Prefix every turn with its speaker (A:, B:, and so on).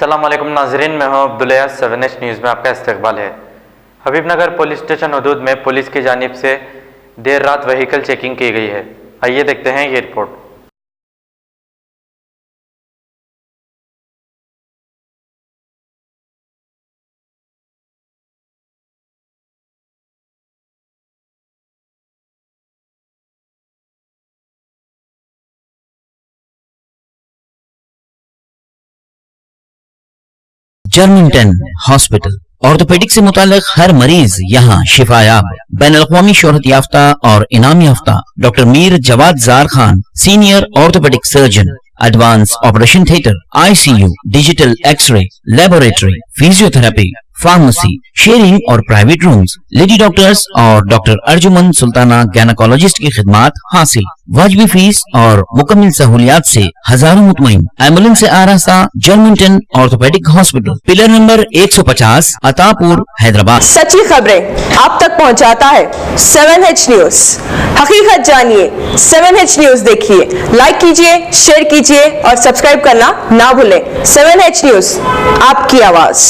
A: अस्सलाम वालेकुम नाजरीन, मैं हूं अब्दुल्ला। 7H न्यूज़ में आपका इस्तकबाल है। हबीबनगर पुलिस स्टेशन हदूद में पुलिस की जानिब से देर रात व्हीकल चेकिंग की गई है। आइए देखते हैं ये रिपोर्ट।
B: जर्मिंगटन हॉस्पिटल ऑर्थोपेडिक से मुताल्लिक हर मरीज यहाँ शिफायाब। बैनुल-अक़वामी शोहरत याफ्ता और इनाम याफ्ता doctor Mir Jawad Zar Khan, senior orthopaedic surgeon, advance operation theatre, ICU, digital x-ray, laboratory, physiotherapy, pharmacy, sharing और प्राइवेट रूम्स, लेडी डॉक्टर्स और डॉक्टर अर्जुमन सुल्ताना गैनकोलॉजिस्ट की खिदमात हासिल। वाजिबी फीस और मुकम्मल सहूलियात से हजारों मुतमईन। एम्बुलेंस से आरास्ता Germington orthopaedic hospital, pillar number 150, Attapur, Hyderabad.
C: सच्ची खबरें आप तक पहुंचाता है 7H न्यूज। हकीकत जानिए, 7H न्यूज देखिए, लाइक कीजिए, शेयर कीजिए और सब्सक्राइब करना ना भूलें। 7H न्यूज, आपकी आवाज।